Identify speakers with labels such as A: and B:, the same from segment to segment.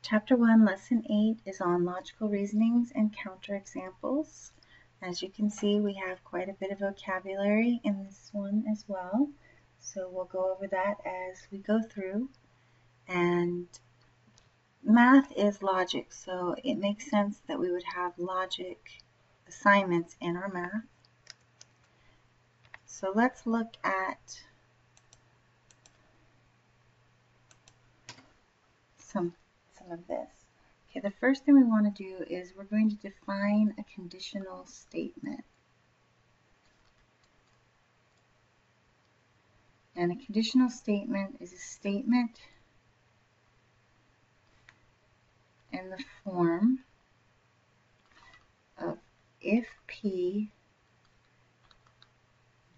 A: Chapter 1, Lesson 8 is on logical reasonings and counterexamples. As you can see, we have quite a bit of vocabulary in this one as well. So we'll go over that as we go through. And math is logic, so it makes sense that we would have logic assignments in our math. So let's look at some of this. Okay, the first thing we want to do is we're going to define a conditional statement. And a conditional statement is a statement in the form of if P,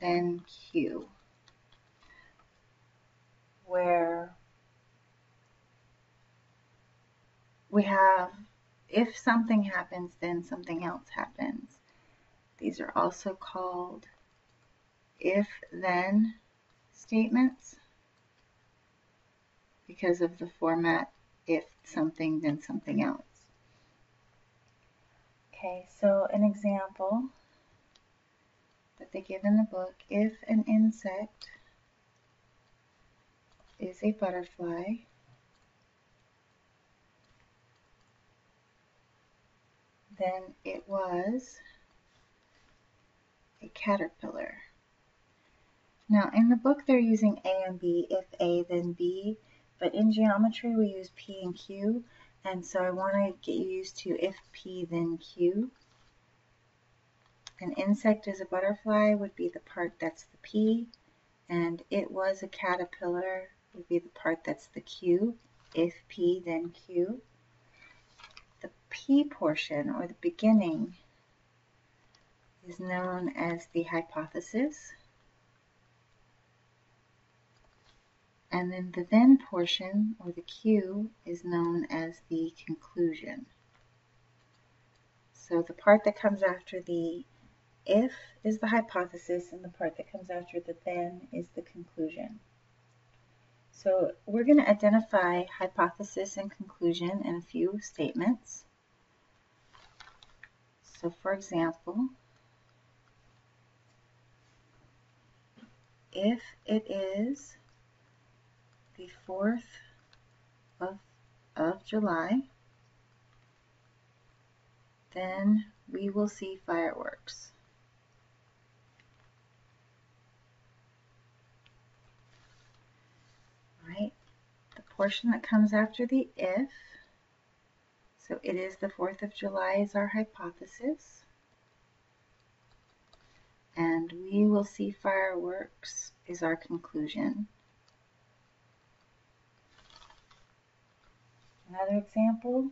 A: then Q, where we have if something happens, then something else happens. These are also called if-then statements because of the format if something, then something else. Okay, so an example that they give in the book, if an insect is a butterfly, then it was a caterpillar. Now in the book they're using A and B, if A then B, but in geometry we use P and Q, and so I want to get you used to if P then Q. An insect is a butterfly would be the part that's the P, and it was a caterpillar would be the part that's the Q, if P then Q. The P portion, or the beginning, is known as the hypothesis. And then the then portion, or the Q, is known as the conclusion. So the part that comes after the if is the hypothesis, and the part that comes after the then is the conclusion. So we're going to identify hypothesis and conclusion in a few statements. So for example, if it is the 4th of July, then we will see fireworks. Right? The portion that comes after the if, so it is the 4th of July is our hypothesis, and we will see fireworks is our conclusion. Another example,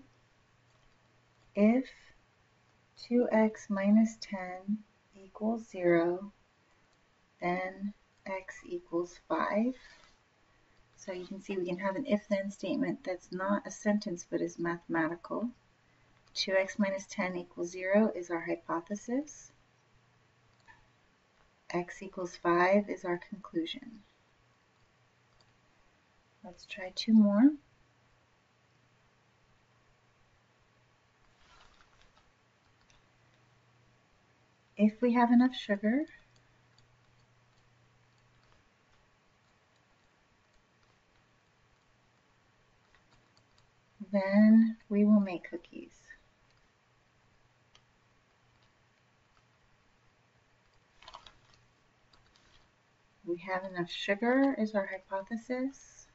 A: if 2x minus 10 equals 0, then x equals 5. So you can see we can have an if-then statement that's not a sentence but is mathematical. 2x minus 10 equals 0 is our hypothesis. X equals 5 is our conclusion. Let's try two more. If we have enough sugar, then we will make cookies. We have enough sugar is our hypothesis.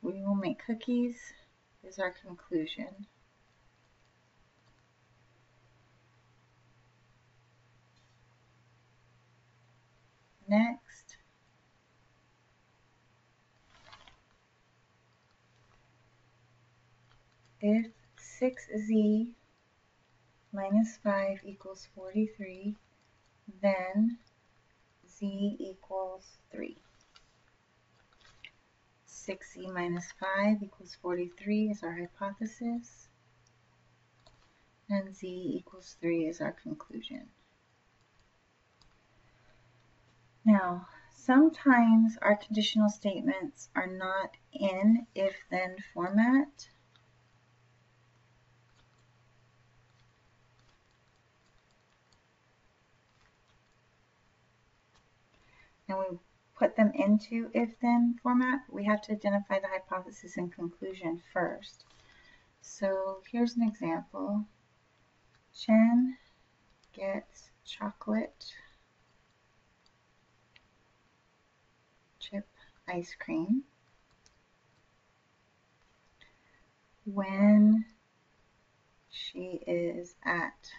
A: We will make cookies is our conclusion. Next, if 6z minus 5 equals 43, then z equals 3. 6z minus 5 equals 43 is our hypothesis, and z equals 3 is our conclusion. Now, Sometimes our conditional statements are not in if-then format. And we put them into if-then format. We have to identify the hypothesis and conclusion first. So here's an example. Chen gets chocolate chip ice cream when she is at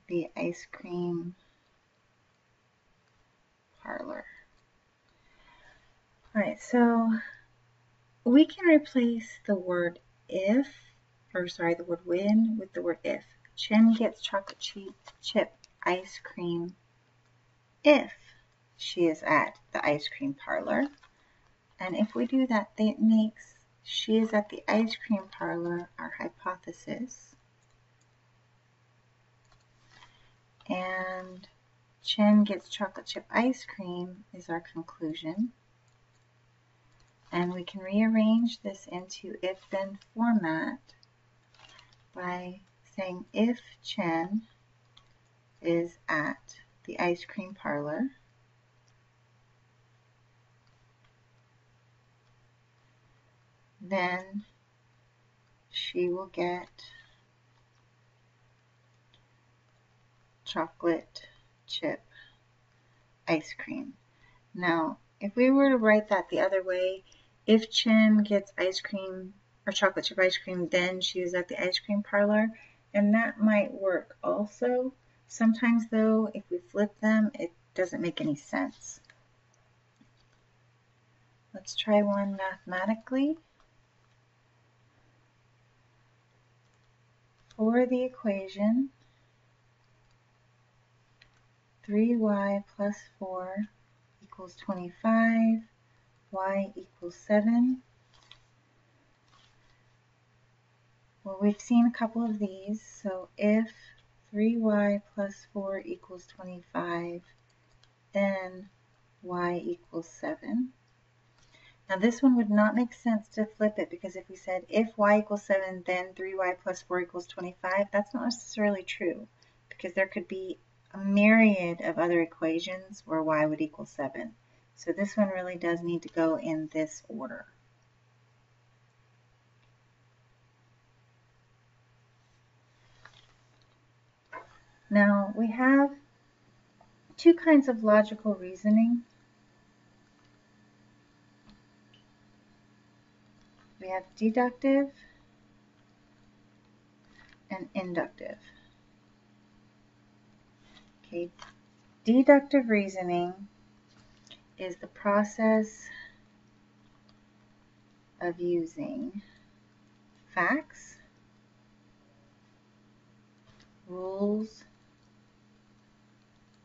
A: the ice cream parlor. All right, so we can replace the word if, or sorry, the word when with the word if. Chen gets chocolate chip ice cream if she is at the ice cream parlor. And if we do that, that makes she is at the ice cream parlor our hypothesis. And Chen gets chocolate chip ice cream is our conclusion. And we can rearrange this into if-then format by saying if Chen is at the ice cream parlor, then she will get chocolate chip ice cream. Now, if we were to write that the other way, if Chen gets ice cream or chocolate chip ice cream, then she is at the ice cream parlor, and that might work also. Sometimes though, if we flip them, it doesn't make any sense. Let's try one mathematically. For the equation 3y plus 4 equals 25, y equals 7. Well, we've seen a couple of these, so if 3y plus 4 equals 25, then y equals 7. Now this one would not make sense to flip it, because if we said if y equals 7, then 3y plus 4 equals 25, that's not necessarily true, because there could be a myriad of other equations where y would equal 7. So this one really does need to go in this order. Now we have two kinds of logical reasoning. We have deductive and inductive. Okay, deductive reasoning is the process of using facts, rules,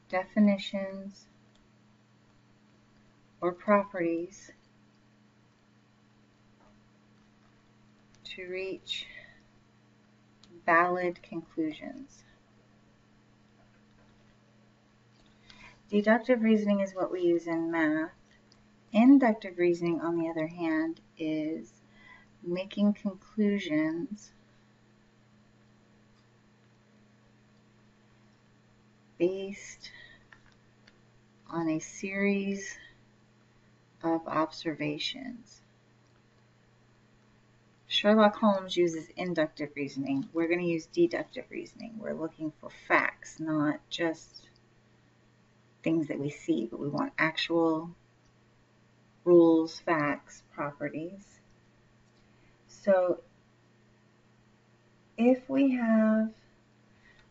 A: definitions, or properties to reach valid conclusions. Deductive reasoning is what we use in math. Inductive reasoning, on the other hand, is making conclusions based on a series of observations. Sherlock Holmes uses inductive reasoning. We're going to use deductive reasoning. We're looking for facts, not just things that we see, but we want actual rules, facts, properties. So if we have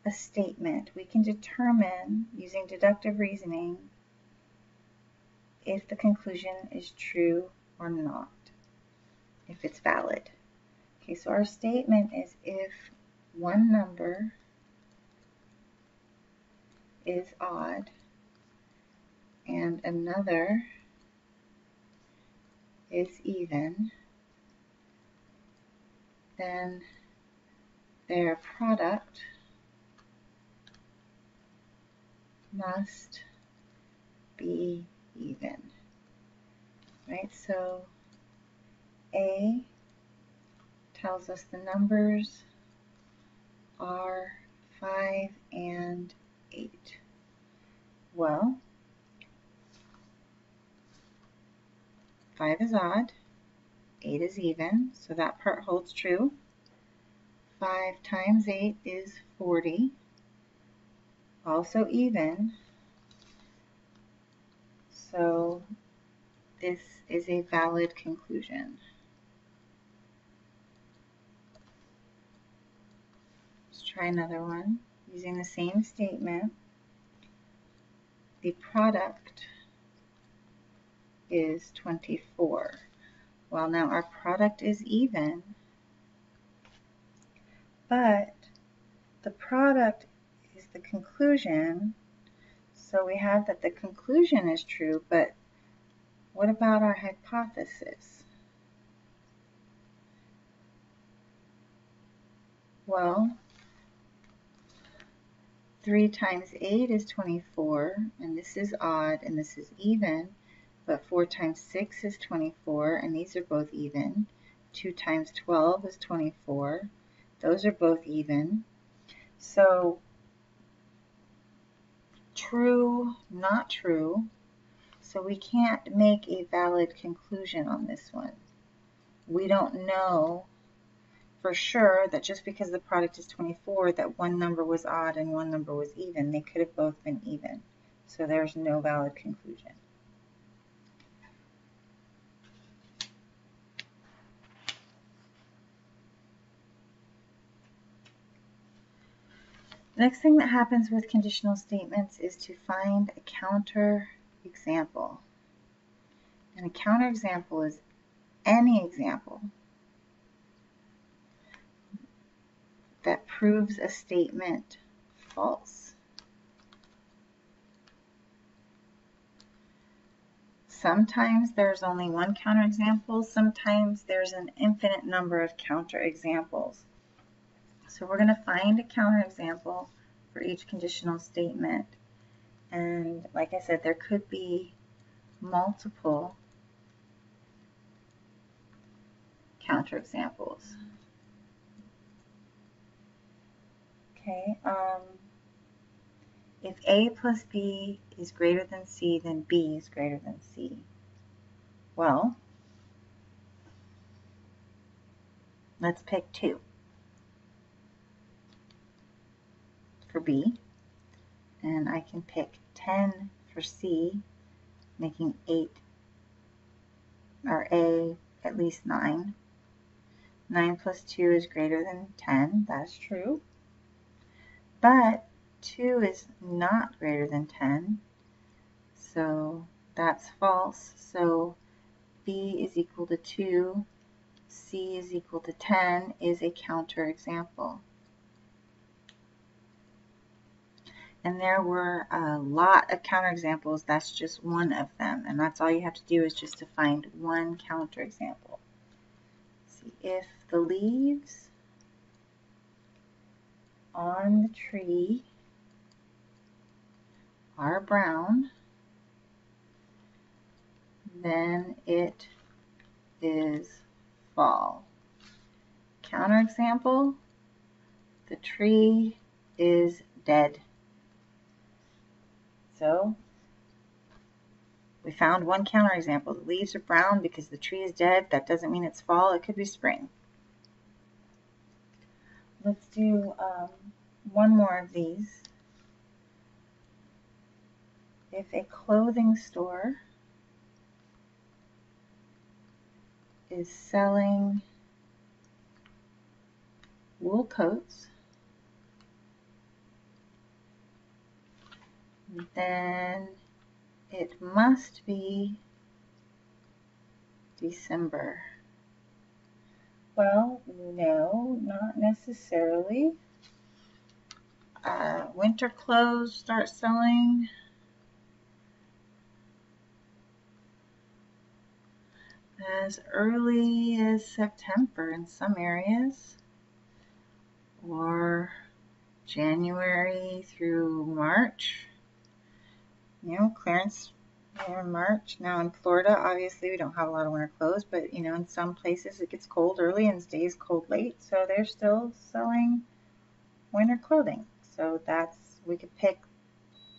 A: a statement, we can determine using deductive reasoning if the conclusion is true or not, if it's valid. Okay, so our statement is if one number is odd and another is even, then their product must be even. Right, so A tells us the numbers are 5 and 8. Well, 5 is odd, 8 is even, so that part holds true. 5 times 8 is 40, also even, so this is a valid conclusion. Let's try another one. Using the same statement, the product is 24. Well, now our product is even, but the product is the conclusion, so we have that the conclusion is true, but what about our hypothesis? Well, 3 times 8 is 24, and this is odd and this is even, but 4 times 6 is 24, and these are both even. 2 times 12 is 24. Those are both even. So true, not true. So we can't make a valid conclusion on this one. We don't know for sure that just because the product is 24 that one number was odd and one number was even. They could have both been even. So there's no valid conclusion. The next thing that happens with conditional statements is to find a counterexample. And a counterexample is any example that proves a statement false. Sometimes there's only one counterexample, sometimes there's an infinite number of counterexamples. So we're going to find a counterexample for each conditional statement. And like I said, there could be multiple counterexamples. Okay, if A plus B is greater than C, then B is greater than C. Well, let's pick 2 for B, and I can pick 10 for C, making 8, or A at least 9. 9 plus 2 is greater than 10, that's true. But 2 is not greater than 10, so that's false. So B is equal to 2, C is equal to 10 is a counterexample. And there were a lot of counterexamples, that's just one of them. And that's all you have to do is just to find one counterexample. See, if the leaves on the tree are brown, then it is fall. Counterexample, the tree is dead. So we found one counterexample. The leaves are brown because the tree is dead. That doesn't mean it's fall. It could be spring. Let's do one more of these. If a clothing store is selling wool coats, then it must be December. Well, no, not necessarily. Winter clothes start selling as early as September in some areas, or January through March. You know, clearance in March. Now in Florida, obviously we don't have a lot of winter clothes, but you know, in some places it gets cold early and stays cold late, so they're still selling winter clothing. So we could pick,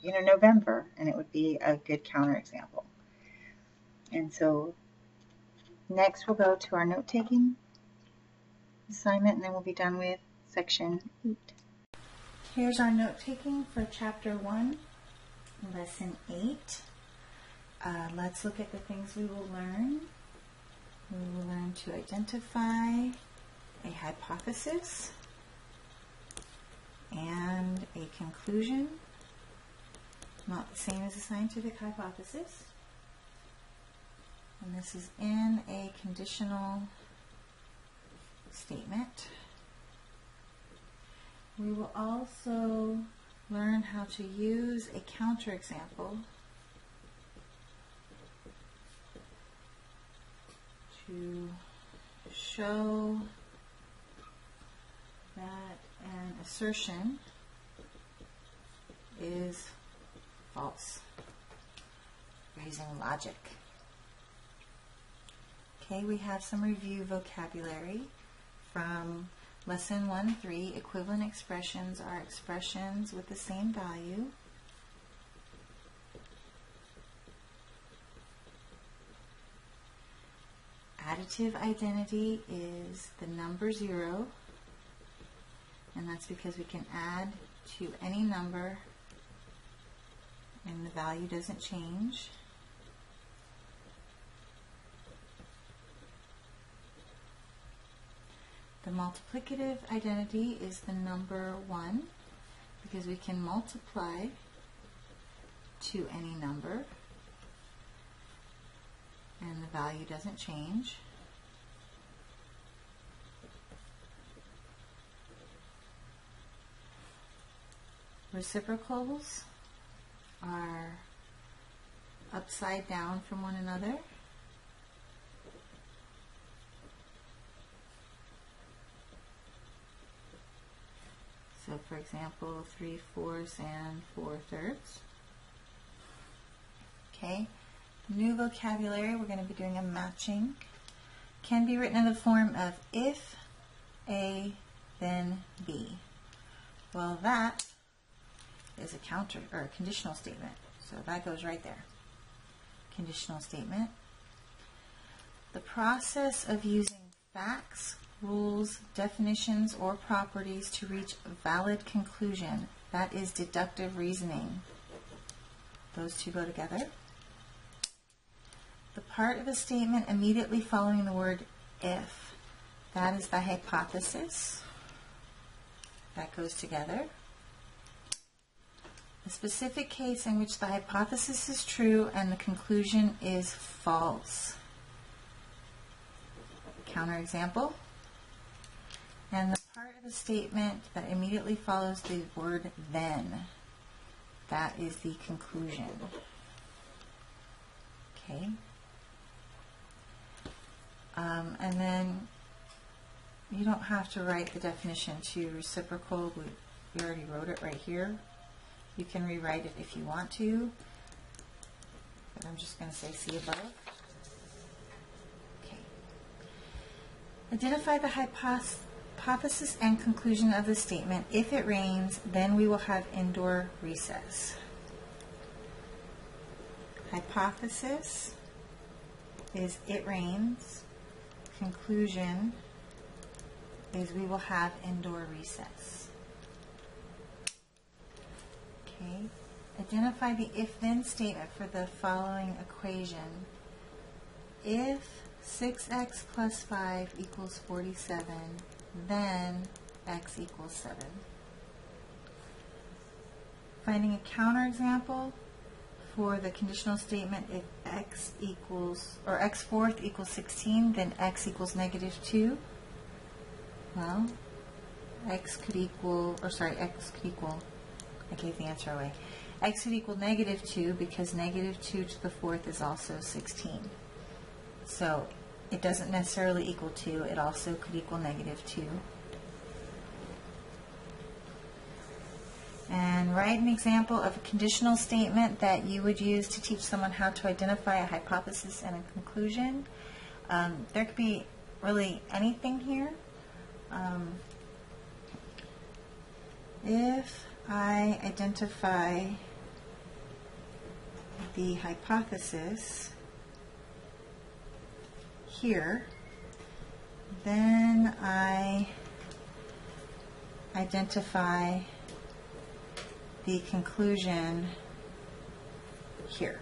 A: you know, November, and it would be a good counterexample. And so next we'll go to our note-taking assignment, and then we'll be done with section 8. Here's our note-taking for chapter 1, lesson 8. Let's look at the things we will learn. We will learn to identify a hypothesis and a conclusion, not the same as a scientific hypothesis. And this is in a conditional statement. We will also learn how to use a counterexample to show that an assertion is false. We're using logic. Okay, we have some review vocabulary from lesson 1-3. Equivalent expressions are expressions with the same value. Additive identity is the number 0, and that's because we can add to any number and the value doesn't change. The multiplicative identity is the number 1 because we can multiply to any number and the value doesn't change. Reciprocals are upside down from one another. So for example, 3/4 and 4/3. Okay. New vocabulary, we're going to be doing a matching. Can be written in the form of if A, then B. Well, that is a conditional statement. So that goes right there. Conditional statement. The process of using facts, rules, definitions, or properties to reach a valid conclusion. That is deductive reasoning. Those two go together. The part of a statement immediately following the word if. That is the hypothesis. That goes together. A specific case in which the hypothesis is true and the conclusion is false. Counterexample. And the part of a statement that immediately follows the word then. That is the conclusion. Okay. And then you don't have to write the definition to reciprocal. We already wrote it right here. You can rewrite it if you want to, but I'm just going to say see above. Okay. Identify the hypothesis and conclusion of the statement. If it rains, then we will have indoor recess. Hypothesis is it rains. Conclusion is we will have indoor recess. Okay. Identify the if-then statement for the following equation. If 6x plus 5 equals 47, then x equals 7. Finding a counterexample for the conditional statement, if x equals, or x fourth equals 16, then x equals -2. Well, x could equal, I gave the answer away. X would equal -2 because -2 to the fourth is also 16. So it doesn't necessarily equal 2, it also could equal -2. And write an example of a conditional statement that you would use to teach someone how to identify a hypothesis and a conclusion. There could be really anything here. If I identify the hypothesis here, then I identify the conclusion here.